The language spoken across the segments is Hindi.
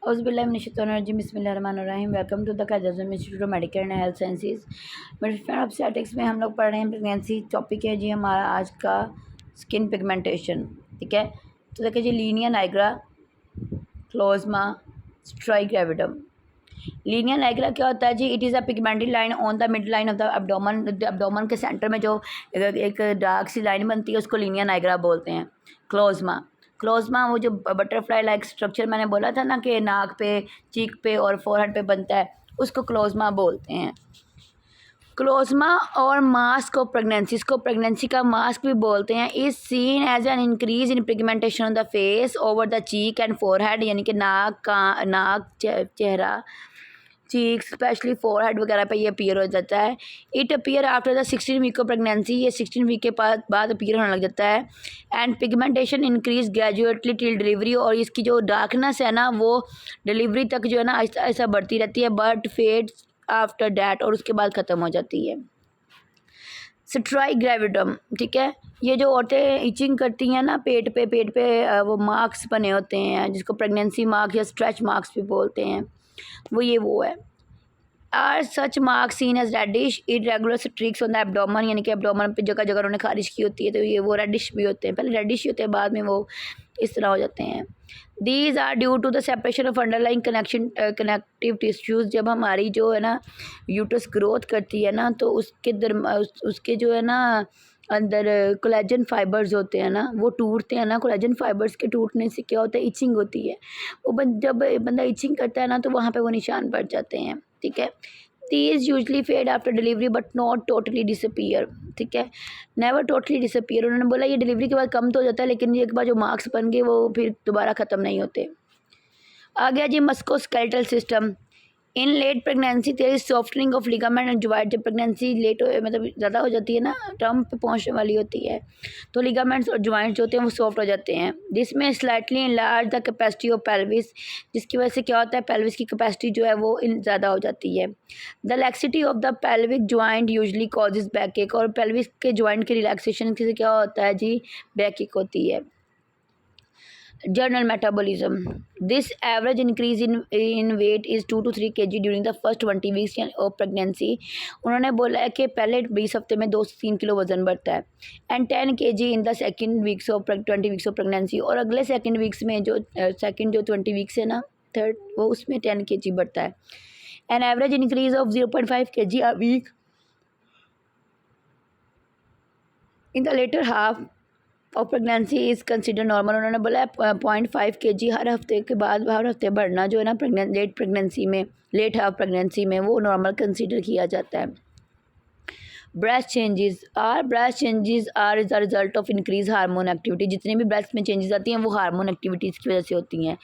औज़ुबिल्लाहिमिनश्शैतानिर्रजीम बिस्मिल्लाहिर्रहमानिर्रहीम। Welcome to the Quaid Azam institute of medical and health sciences. मेरे फ्रेंड ऑब्स्टेटिक्स में हम लोग पढ़ रहे हैं प्रेगनेंसी टॉपिक है जी हमारा आज का स्किन पिगमेंटेशन। ठीक है, तो देखिए जी linea nigra, chloasma, striae gravidarum. Linea nigra क्या होता है जी? It is a pigmented line on the mid line of the abdomen. Abdomen के सेंटर में जो एक डार्क सी लाइन बनती है उसको लीनिया नाइग्रा बोलते हैं। क्लोज़मा वो जो बटरफ्लाई लाइक स्ट्रक्चर मैंने बोला था ना कि नाक पे, चीक पे और फोरहेड पे बनता है, उसको क्लोज़मा बोलते हैं। क्लोज़मा और मास्क ऑफ प्रेगनेंसी, इसको प्रेगनेंसी का मास्क भी बोलते हैं। Is seen as an increase in pigmentation on the face over the cheek and forehead, यानी कि नाक, चेहरा, चीक, स्पेशली फोरहेड वगैरह पे ये अपीयर हो जाता है। It appear after the 16 week of pregnancy, ये 16 वीक के बाद अपीयर होने लग जाता है। And pigmentation increase gradually till delivery, और इसकी जो डार्कनेस है ना वो डिलीवरी तक जो है ना ऐसा ऐसा बढ़ती रहती है, बट फेड्स आफ्टर डैट, और उसके बाद ख़त्म हो जाती है। स्ट्राइक ग्रेविडम, ठीक है, ये जो औरतें इचिंग करती हैं ना पेट पे वो मार्क्स बने होते हैं जिसको प्रेगनेंसी मार्क्स या स्ट्रेच मार्क्स भी बोलते हैं, वो है। Are such mark seen as reddish irregular streaks on the abdomen, यानी कि एब्डोमन पे जगह जगह उन्होंने खारिश की होती है तो ये वो रेडिश भी होते हैं, पहले रेडिश होते हैं बाद में वो इस तरह हो जाते हैं। These are due to the separation of underlying connective tissues. जब हमारी जो है ना यूट्रस ग्रोथ करती है ना तो उसके जो है ना अंदर कोलेजन फाइबर्स होते हैं ना वो टूटते हैं ना। कोलेजन फाइबर्स के टूटने से क्या होता है? इचिंग होती है। जब बंदा इचिंग करता है ना तो वहाँ पे वो निशान पड़ जाते हैं। ठीक है, these usually fade after delivery but not totally disappear. ठीक है, नेवर टोटली डिसअपीयर। उन्होंने बोला ये डिलीवरी के बाद कम तो हो जाता है लेकिन एक बार जो मार्क्स बन गए वो फिर दोबारा ख़त्म नहीं होते। आ गया जी musculoskeletal system. In late pregnancy there is softening of ligament and joint. जब प्रेगनेंसी लेट हो मतलब ज़्यादा हो जाती है ना, टर्म पे पहुंचने वाली होती है, तो लिगामेंट्स और जॉइंट्स जो होते हैं वो सॉफ्ट हो जाते हैं। दिस में slightly enlarge the capacity of pelvis, जिसकी वजह से क्या होता है पेल्विस की कैपेसिटी जो है वो ज़्यादा हो जाती है। The laxity of the pelvic joint usually causes back एक, और पेल्विस के जॉइंट के रिलैक्सेशन से क्या होता है जी? बैक एक होती है। General metabolism. This average increase in weight is 2 to 3 kg during the first 20 weeks of pregnancy. उन्होंने बोला है कि पहले 20 हफ्ते में 2 से 3 किलो वज़न बढ़ता है, and 10 kg in the second weeks of 20 weeks of pregnancy, और अगले सेकेंड वीक्स में जो सेकेंड जो 20 वीक्स है ना थर्ड, वो उसमें 10 kg बढ़ता है। An average increase of 0.5 kg a week in the later half of pregnancy is consider normal. उन्होंने बोला है 0.5 kg हर हफ्ते के बाद हर हफ्ते बढ़ना जो है ना लेट हाफ प्रेगनेंसी में वो नॉर्मल कंसिडर किया जाता है। Breast changes are as a result of increase hormone activity. जितने भी ब्रेस्ट में चेंजेस आती हैं वो हार्मोन एक्टिविटीज़ की वजह से होती हैं।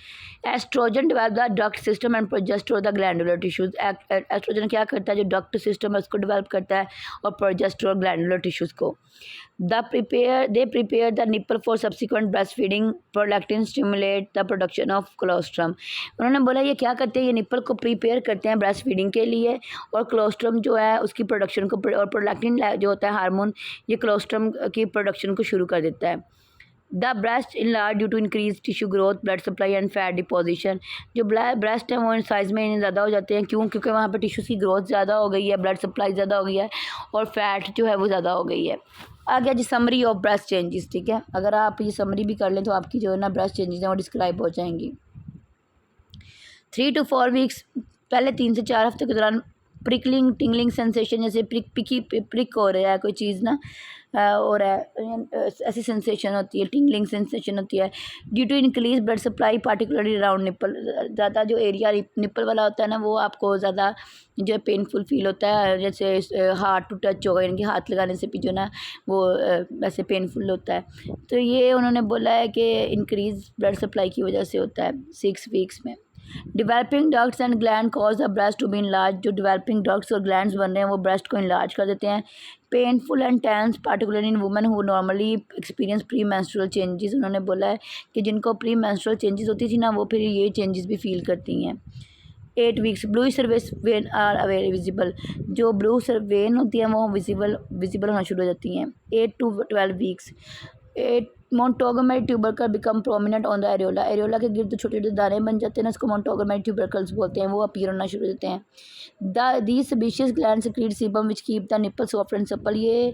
Oestrogen develop the duct system and progesterone the glandular tissues. Oestrogen क्या करता है? जो डक्ट सिस्टम है उसको डेवलप करता है, और प्रोजेस्टेरोन ग्लैंडुलर टिश्यूज़ को। They prepare the nipple for subsequent breast feeding. Prolactin stimulate the production of colostrum. उन्होंने बोला ये क्या करते हैं? ये निपल को प्रिपेयर करते हैं ब्रेस्ट फीडिंग के लिए, और कोलोस्ट्रम जो है उसकी प्रोडक्शन को, और प्रोलैक्टिन जो होता है हार्मोन, ये कोलोस्ट्रम की प्रोडक्शन को शुरू कर देता है। The breast enlarge due to increase tissue growth, blood supply and fat deposition. जो ब्रेस्ट है वो साइज़ में ज़्यादा हो जाते हैं, क्यों? क्योंकि वहाँ पर टिश्यूज़ की ग्रोथ ज़्यादा हो गई है, ब्लड सप्लाई ज़्यादा हो गई है, और फैट जो है वो ज़्यादा हो गई है। आ गया जी समरी ऑफ ब्रेस्ट चेंजेस। ठीक है, अगर आप ये समरी भी कर लें तो आपकी जो है ना ब्रेस्ट चेंजेस हैं वो डिस्क्राइब हो जाएंगी। 3 to 4 वीक्स, पहले 3 से 4 हफ्ते के दौरान प्रिकलिंग टिंगलिंग सेंसेशन, जैसे प्रिक हो रहा है कोई चीज़ ना हो रहा है, ऐसी सेंसेशन होती है, टिंगलिंग सेंसेशन होती है। Due to increase blood supply particularly around nipple, ज़्यादा जो एरिया निपल वाला होता है ना वो आपको ज़्यादा जो है पेनफुल फील होता है, जैसे हार्ट टू टच होगा, यानी कि हाथ लगाने से भी जो ना वो वैसे पेनफुल होता है। तो ये उन्होंने बोला है कि इंक्रीज ब्लड सप्लाई की वजह से होता है 6 वीक्स में। Developing ducts and gland cause the breast to be enlarge. जो डेवलपिंग डक्ट्स और ग्लैंड्स बन रहे हैं वो ब्रेस्ट को इनलार्ज कर देते हैं। Painful and tense particularly in women who normally experience premenstrual changes. उन्होंने बोला है कि जिनको प्री मेंस्ट्रुअल चेंजेस होती थी ना वो फिर ये चेंजेस भी फील करती हैं। 8 weeks blue surface vein are aware visible. जो ब्लू वेन होती है वो विजिबल होना शुरू हो जाती हैं 8 to 12 weeks. 8 Montgomery tubercle become prominent on the areola, areola के गिर्द छोटे छोटे दाने बन जाते हैं ना, उसको मोंटोगोमेरी ट्यूबरकल्स बोलते हैं, वो अपीयर होना शुरू हो जाते हैं। These sebaceous gland secrete sebum which keep the nipple soft and supple, ये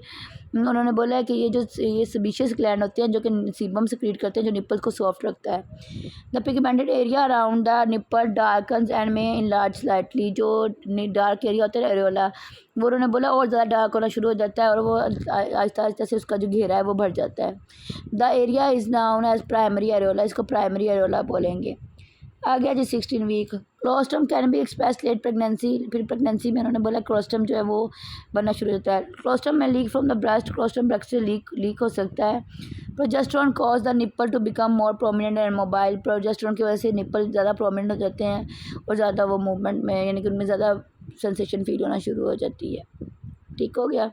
उन्होंने बोला है कि ये सेबेशियस ग्लैंड होते हैं जो कि सीबम सिक्रीट करते हैं, जो निप्पल को सॉफ्ट रखता है। The pigmented area around the nipple darkens and may enlarge slightly, जो डार्क एरिया होता है एरियोला, वो उन्होंने बोला और ज़्यादा डार्क होना शुरू हो जाता है और वो आहिस्ता आहिस्ता से उसका जो घेरा है वो बढ़ जाता है। The area is known as primary areola, इसको प्राइमरी एरियोला बोलेंगे। आ गया जी 16 week. Colostrum can be express late pregnancy, फिर प्रेगनेंसी में उन्होंने बोला क्लोस्ट्रम जो है वो बनना शुरू हो जाता है। Colostrum may leak from the breast, colostrum breast से लीक हो सकता है। Progesterone cause the nipple to become more prominent and mobile, progesterone की वजह से निप्पल ज़्यादा प्रोमिनेंट हो जाते हैं और ज़्यादा वो मूवमेंट में, यानी कि उनमें ज़्यादा सेंसेशन फील होना शुरू हो जाती है। ठीक हो गया।